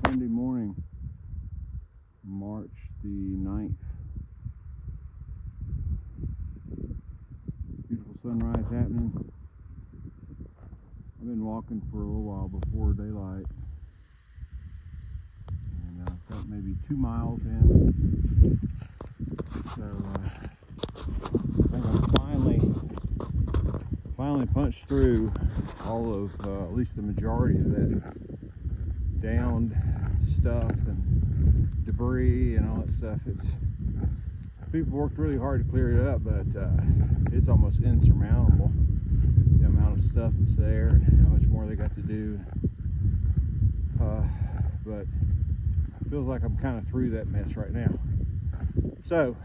Sunday morning, March the 9th. Beautiful sunrise happening. I've been walking for a little while before daylight, and I've got maybe 2 miles in. So I think I finally punched through all of at least the majority of that downed stuff and debris and all that stuff. People worked really hard to clear it up, but it's almost insurmountable, the amount of stuff that's there and how much more they got to do. But it feels like I'm kind of through that mess right now. So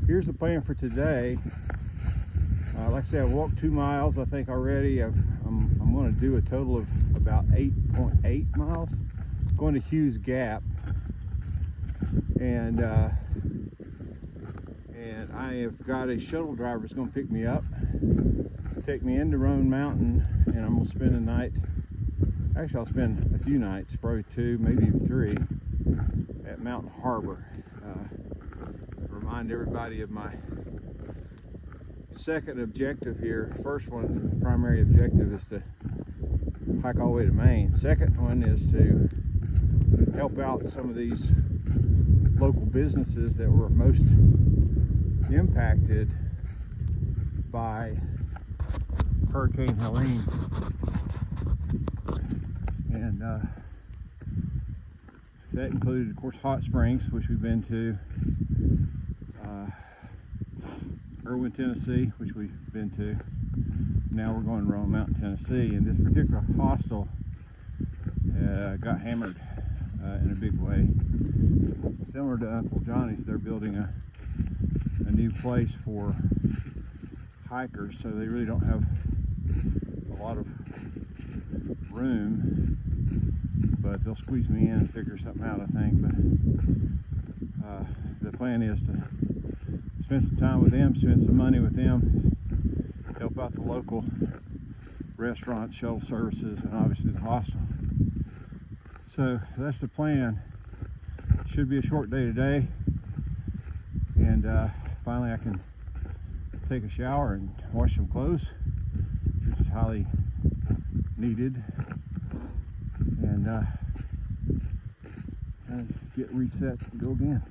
here's the plan for today. Like I said, I've walked 2 miles, I think, already. I'm going to do a total of about 8.8 miles. Going to Hughes Gap, and I have got a shuttle driver that's going to pick me up, take me into Roan Mountain, and I'm going to spend a night. Actually, I'll spend a few nights, probably 2, maybe even 3, at Mountain Harbor. Remind everybody of my second objective here. First one, primary objective, is to hike all the way to Maine. Second one is to help out some of these local businesses that were most impacted by Hurricane Helene. And that included, of course, Hot Springs, which we've been to, Roan, Tennessee, which we've been to. Now we're going to Roan Mountain, Tennessee, and this particular hostel got hammered in a big way. Similar to Uncle Johnny's, they're building a new place for hikers, so they really don't have a lot of room, but they'll squeeze me in and figure something out, I think. But the plan is to spend some time with them, spend some money with them, help out the local restaurants, shuttle services, and obviously the hostel. So that's the plan. Should be a short day today, and finally I can take a shower and wash some clothes, which is highly needed, and get reset and go again.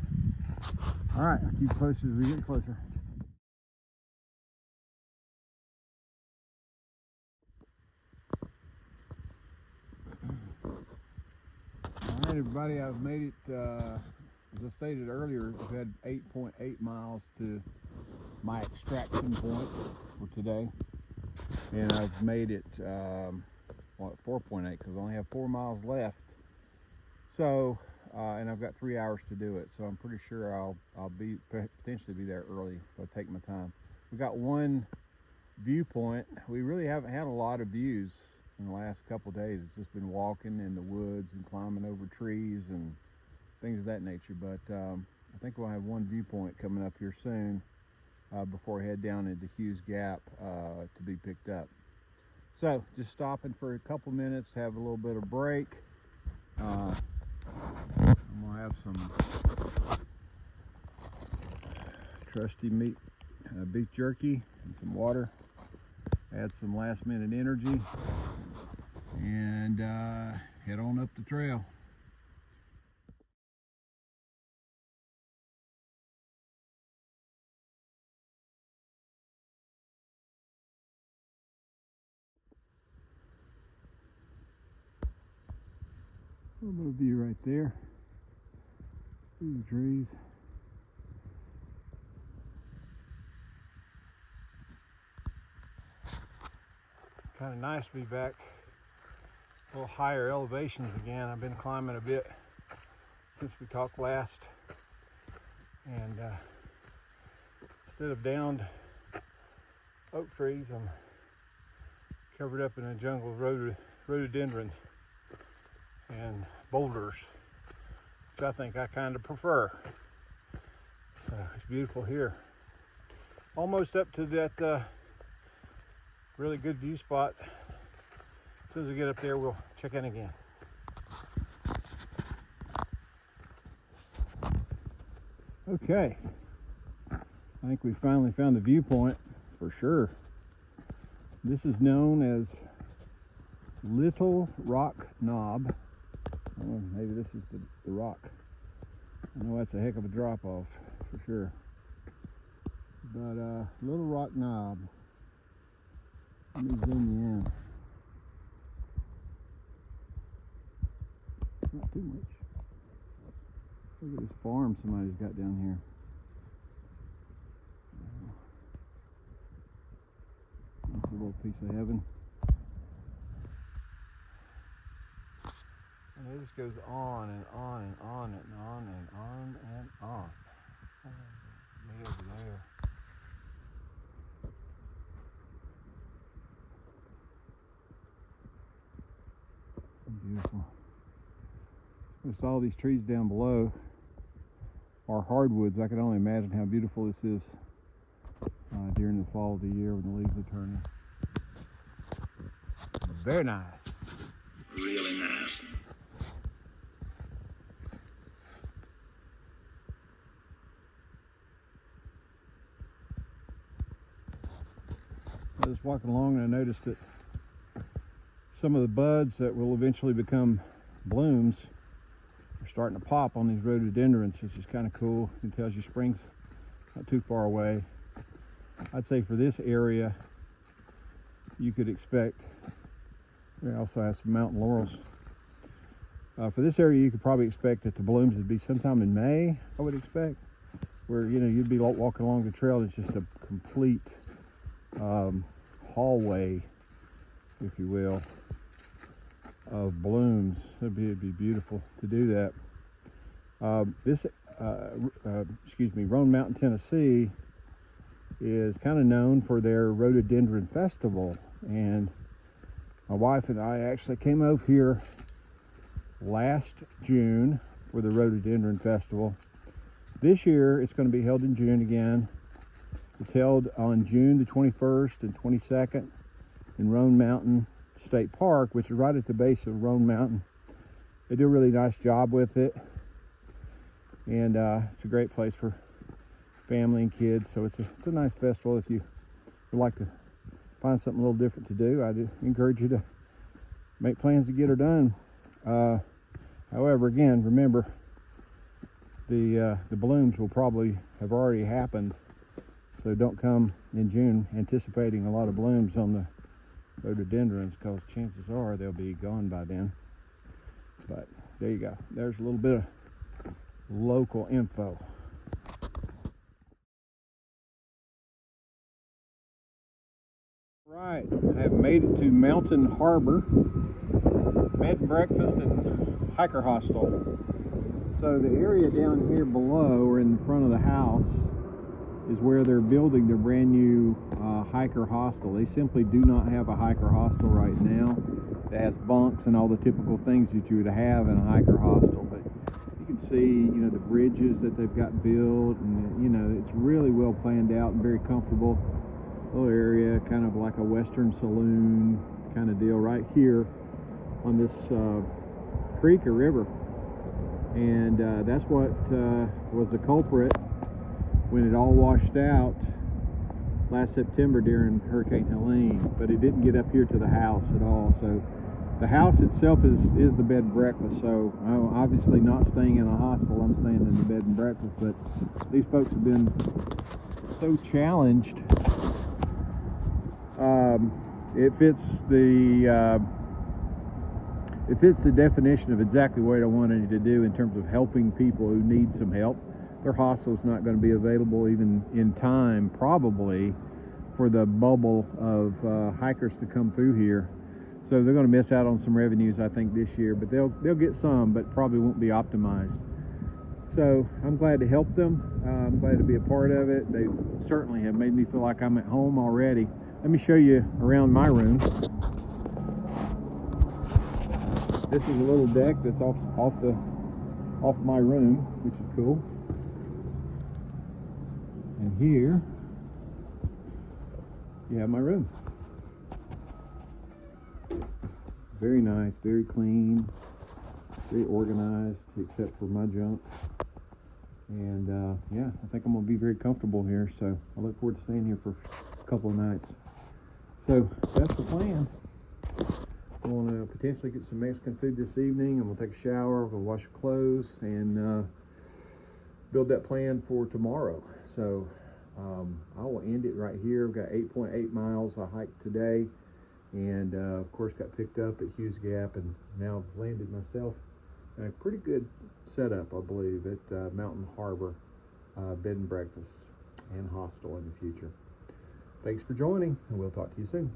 All right, I'll keep you posted as we get closer. All right, everybody, I've made it, as I stated earlier, I've had 8.8 miles to my extraction point for today, and I've made it 4.8 because I only have 4 miles left. So and I've got 3 hours to do it, so I'm pretty sure I'll potentially be there early if I take my time. We've got one viewpoint. We really haven't had a lot of views in the last couple of days. It's just been walking in the woods and climbing over trees and things of that nature. But I think we'll have one viewpoint coming up here soon before I head down into Hughes Gap to be picked up. So just stopping for a couple minutes, have a little bit of break. I'm gonna have some trusty meat, beef jerky, and some water. Add some last-minute energy, and head on up the trail. A little bit of view right there through the trees. Kind of nice to be back a little higher elevations again. I've been climbing a bit since we talked last, and instead of downed oak trees, I'm covered up in a jungle of rhododendrons and boulders, which I think I kind of prefer. So it's beautiful here. Almost up to that really good view spot. As soon as we get up there, we'll check in again. Okay, I think we finally found the viewpoint for sure. This is known as Little Rock Knob. Oh, maybe this is the rock. I know that's a heck of a drop off for sure. But Little Rock Knob. Let me zoom you in. Not too much. Look at this farm somebody's got down here. That's a little piece of heaven. And it just goes on and on and on and on and on and on. Way over there. Beautiful. Just all these trees down below are hardwoods. I can only imagine how beautiful this is during the fall of the year when the leaves are turning. Very nice. Really nice. I was walking along and I noticed that some of the buds that will eventually become blooms are starting to pop on these rhododendrons, which is kind of cool. It tells you spring's not too far away. I'd say for this area, you could expect, we also have some mountain laurels. For this area, you could probably expect that the blooms would be sometime in May, I would expect, where, you know, you'd be walking along the trail. It's just a complete hallway, if you will, of blooms. It'd be beautiful to do that. Roan Mountain, Tennessee is kind of known for their rhododendron festival, and my wife and I actually came over here last June for the rhododendron festival. This year it's going to be held in June again. It's held on June the 21st and 22nd in Roan Mountain State Park, which is right at the base of Roan Mountain. They do a really nice job with it, and it's a great place for family and kids. So it's a nice festival. If you would like to find something a little different to do, I do encourage you to make plans to get her done. However, again, remember the blooms will probably have already happened, so don't come in June anticipating a lot of blooms on the rhododendrons, because chances are they'll be gone by then. But there you go. There's a little bit of local info. Right, I have made it to Mountain Harbor Bed and Breakfast and Hiker Hostel. So the area down here below, or in the front of the house, is where they're building their brand new hiker hostel. They simply do not have a hiker hostel right now that has bunks and all the typical things that you would have in a hiker hostel. But you can see, you know, the bridges that they've got built, and you know, it's really well planned out and very comfortable. Little area, kind of like a Western saloon kind of deal right here on this creek or river. And that's what was the culprit when it all washed out last September during Hurricane Helene, but it didn't get up here to the house at all. So the house itself is the bed and breakfast. So I'm obviously not staying in a hostel, I'm staying in the bed and breakfast. But these folks have been so challenged. It fits the definition of exactly what I wanted to do in terms of helping people who need some help. Their hostel's not going to be available even in time, probably, for the bubble of hikers to come through here. So they're going to miss out on some revenues, I think, this year. But they'll get some, but probably won't be optimized. So I'm glad to help them. I'm glad to be a part of it. They certainly have made me feel like I'm at home already. Let me show you around my room. This is a little deck that's off my room, which is cool. And here you have my room. Very nice, very clean, very organized, except for my junk. And yeah, I think I'm gonna be very comfortable here, so I look forward to staying here for a couple of nights. So that's the plan. I'm gonna potentially get some Mexican food this evening, and we'll take a shower, we'll wash clothes, and build that plan for tomorrow. So I will end it right here. We've got 8.8 miles I hiked today, and of course got picked up at Hughes Gap, and now I've landed myself in a pretty good setup, I believe, at Mountain Harbor Bed and Breakfast and Hostel in the future. Thanks for joining, and we'll talk to you soon.